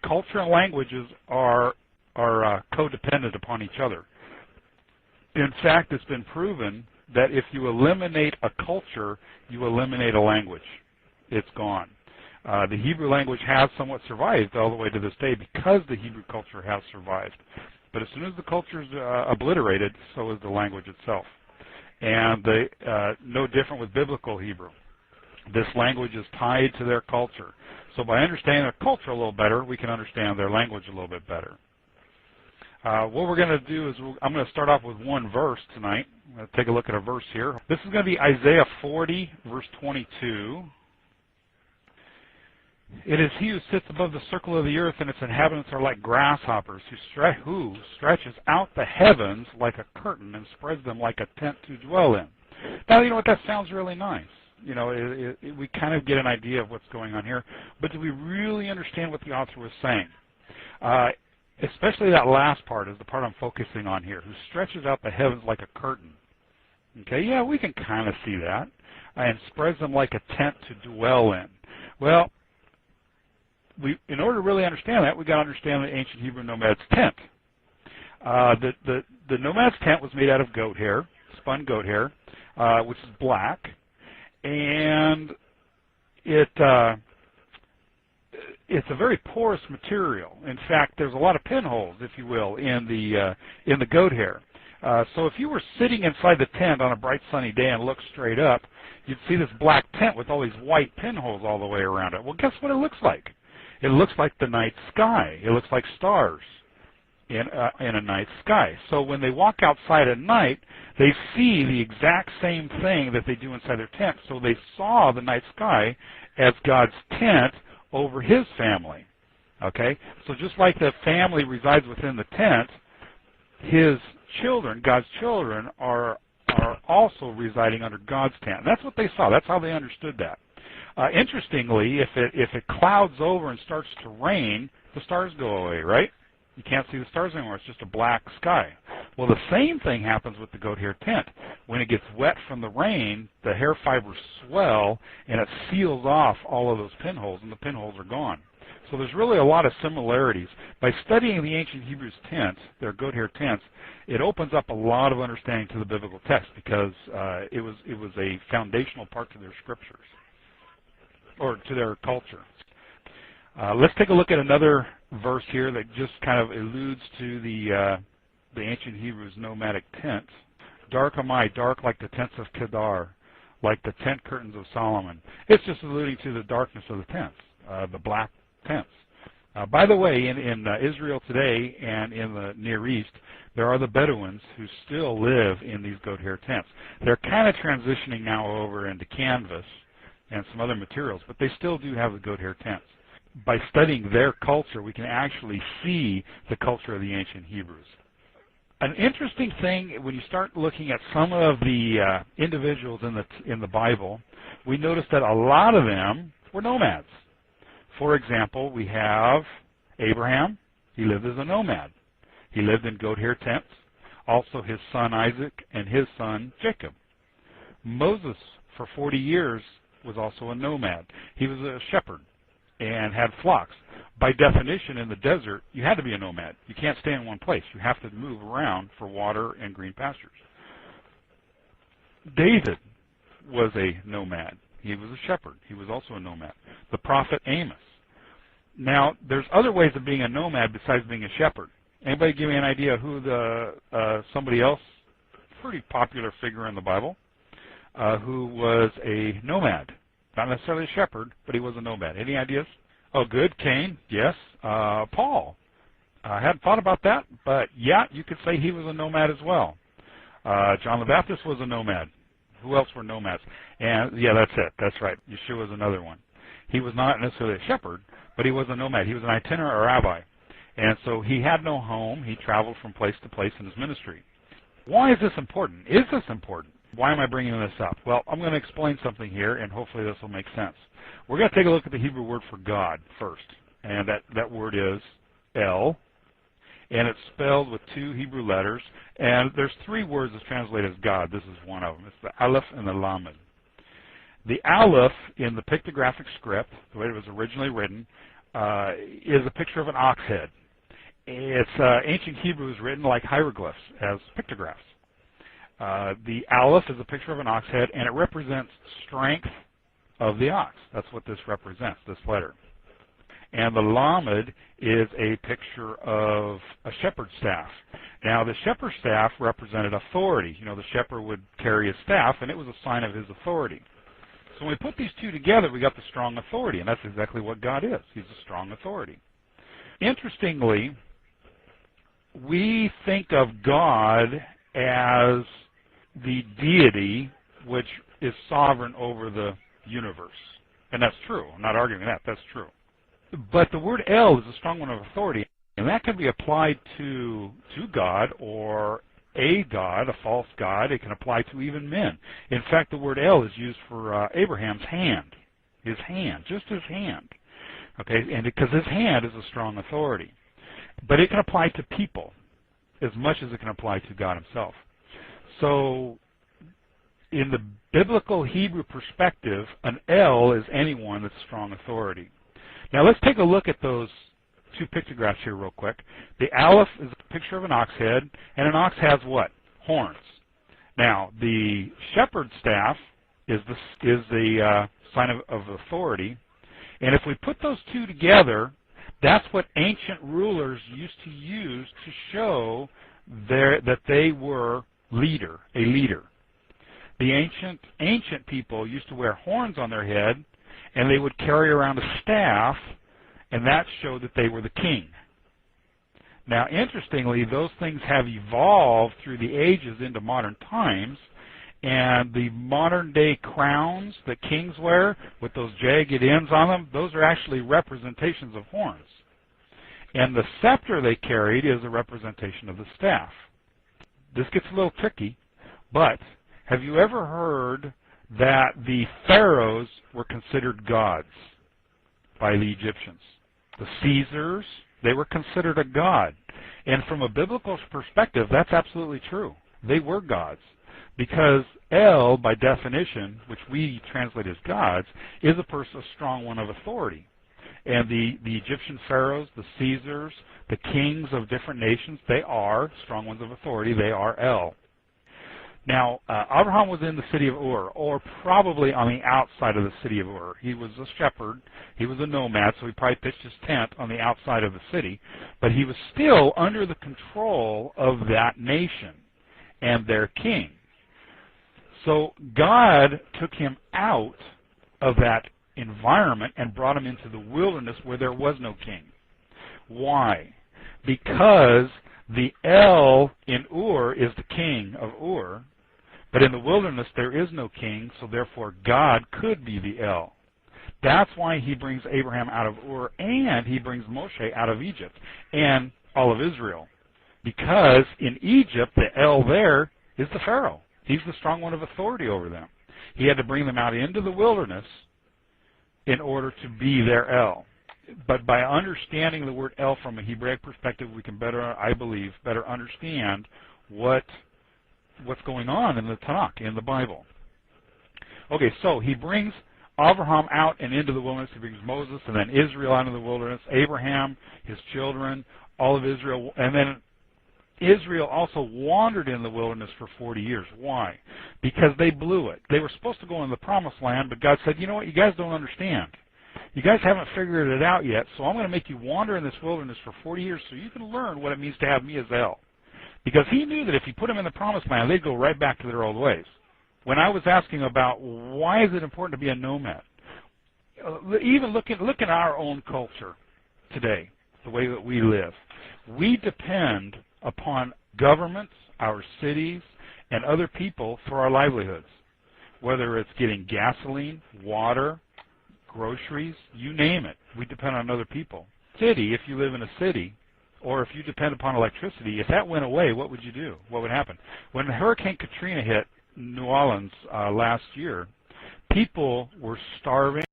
Culture and languages are codependent upon each other. In fact, it's been proven that if you eliminate a culture, you eliminate a language. It's gone. The Hebrew language has somewhat survived all the way to this day because the Hebrew culture has survived. But as soon as the culture is obliterated, so is the language itself. And no different with biblical Hebrew. This language is tied to their culture. So by understanding their culture a little better, we can understand their language a little bit better. What we're going to do is I'm going to start off with one verse tonight. I'm going to take a look at a verse here. This is going to be Isaiah 40, verse 22. It is he who sits above the circle of the earth, and its inhabitants are like grasshoppers, who stretches out the heavens like a curtain and spreads them like a tent to dwell in. Now, you know what? That sounds really nice. You know, we kind of get an idea of what's going on here, but do we really understand what the author was saying? Especially that last part is the part I'm focusing on here, who stretches out the heavens like a curtain. Okay, yeah, we can kind of see that. And spreads them like a tent to dwell in. Well, in order to really understand that, we've got to understand the ancient Hebrew nomad's tent. The nomad's tent was made out of goat hair, spun goat hair, which is black, and it's a very porous material. In fact, there's a lot of pinholes, if you will, in the goat hair. So if you were sitting inside the tent on a bright sunny day and looked straight up, you'd see this black tent with all these white pinholes all the way around it. Well, guess what it looks like? It looks like the night sky. It looks like stars in a night sky. So when they walk outside at night, they see the exact same thing that they do inside their tent. So they saw the night sky as God's tent over his family. Okay? So just like the family resides within the tent, his children, God's children, are also residing under God's tent. And that's what they saw. That's how they understood that. Interestingly, if it clouds over and starts to rain, the stars go away, right? You can't see the stars anymore. It's just a black sky. Well, the same thing happens with the goat hair tent. When it gets wet from the rain, the hair fibers swell, and it seals off all of those pinholes, and the pinholes are gone. So there's really a lot of similarities. By studying the ancient Hebrews' tents, their goat hair tents, it opens up a lot of understanding to the biblical text because it was a foundational part to their scriptures, or to their culture. Let's take a look at another verse here that just kind of alludes to the ancient Hebrews' nomadic tent. Dark am I, dark like the tents of Kedar, like the tent curtains of Solomon. It's just alluding to the darkness of the tents, the black tents. By the way, in Israel today and in the Near East, there are the Bedouins who still live in these goat hair tents. They're kind of transitioning now over into canvas and some other materials, but they still do have the goat hair tents. By studying their culture, we can actually see the culture of the ancient Hebrews. An interesting thing, when you start looking at some of the individuals in the Bible, we notice that a lot of them were nomads. For example, we have Abraham. He lived as a nomad. He lived in goat hair tents. Also his son Isaac and his son Jacob. Moses, for 40 years, was also a nomad. He was a shepherd and had flocks. By definition, in the desert, you had to be a nomad. You can't stay in one place. You have to move around for water and green pastures. David was a nomad. He was a shepherd. He was also a nomad. The prophet Amos. Now, there's other ways of being a nomad besides being a shepherd. Anybody give me an idea who somebody else, pretty popular figure in the Bible, who was a nomad? Not necessarily a shepherd, but he was a nomad. Any ideas? Oh, good. Cain, yes. Paul. I hadn't thought about that, but yeah, you could say he was a nomad as well. John the Baptist was a nomad. Who else were nomads? And yeah, that's it. That's right. Yeshua was another one. He was not necessarily a shepherd, but he was a nomad. He was an itinerant rabbi. And so he had no home. He traveled from place to place in his ministry. Why is this important? Is this important? Why am I bringing this up? Well, I'm going to explain something here, and hopefully this will make sense. We're going to take a look at the Hebrew word for God first. And that word is El. And it's spelled with two Hebrew letters. And there's three words that's translated as God. This is one of them. It's the Aleph and the Lamed. The Aleph in the pictographic script, the way it was originally written, is a picture of an ox head. It's ancient Hebrew is written like hieroglyphs, as pictographs. The aleph is a picture of an ox head, and it represents strength of the ox. That's what this represents, this letter. And the lamed is a picture of a shepherd's staff. Now, the shepherd's staff represented authority. You know, the shepherd would carry his staff, and it was a sign of his authority. So when we put these two together, we got the strong authority, and that's exactly what God is. He's a strong authority. Interestingly, we think of God as the deity which is sovereign over the universe. And that's true. I'm not arguing that. That's true. But the word El is a strong one of authority, and that can be applied to God or a god, a false god. It can apply to even men. In fact, the word El is used for Abraham's hand, his hand, just his hand. Okay, and because his hand is a strong authority. But it can apply to people as much as it can apply to God himself. So in the biblical Hebrew perspective, an El is anyone that's strong authority. Now let's take a look at those two pictographs here real quick. The aleph is a picture of an ox head, and an ox has what? Horns. Now the shepherd's staff is the sign of authority, and if we put those two together, that's what ancient rulers used to use to show that they were a leader. The ancient people used to wear horns on their head, and they would carry around a staff, and that showed that they were the king. Now, interestingly, those things have evolved through the ages into modern times, and the modern-day crowns that kings wear with those jagged ends on them, those are actually representations of horns. And the scepter they carried is a representation of the staff. This gets a little tricky, but have you ever heard that the pharaohs were considered gods by the Egyptians? The Caesars, they were considered a god. And from a biblical perspective, that's absolutely true. They were gods. Because El, by definition, which we translate as gods, is a strong one of authority. And the Egyptian pharaohs, the Caesars, the kings of different nations, they are strong ones of authority. They are El. Now, Abraham was in the city of Ur, or probably on the outside of the city of Ur. He was a shepherd. He was a nomad, so he probably pitched his tent on the outside of the city. But he was still under the control of that nation and their king. So God took him out of that environment and brought him into the wilderness where there was no king. Why? Because the El in Ur is the king of Ur, but in the wilderness there is no king, so therefore God could be the El. That's why he brings Abraham out of Ur, and he brings Moshe out of Egypt and all of Israel. Because in Egypt, the El there is the Pharaoh. He's the strong one of authority over them. He had to bring them out into the wilderness in order to be their El. But by understanding the word El from a Hebraic perspective, we can better, I believe, better understand what's going on in the Tanakh, in the Bible. Okay, so he brings Abraham out and into the wilderness. He brings Moses and then Israel out of the wilderness, Abraham, his children, all of Israel, and then Israel also wandered in the wilderness for 40 years. Why? Because they blew it. They were supposed to go in the promised land, but God said, you know what, you guys don't understand. You guys haven't figured it out yet, so I'm going to make you wander in this wilderness for 40 years so you can learn what it means to have me as El. Because he knew that if he put them in the promised land, they'd go right back to their old ways. When I was asking about why is it important to be a nomad, even look at our own culture today, the way that we live. We depend upon governments, our cities, and other people for our livelihoods. Whether it's getting gasoline, water, groceries, you name it. We depend on other people. City, if you live in a city, or if you depend upon electricity, if that went away, what would you do? What would happen? When Hurricane Katrina hit New Orleans last year, people were starving.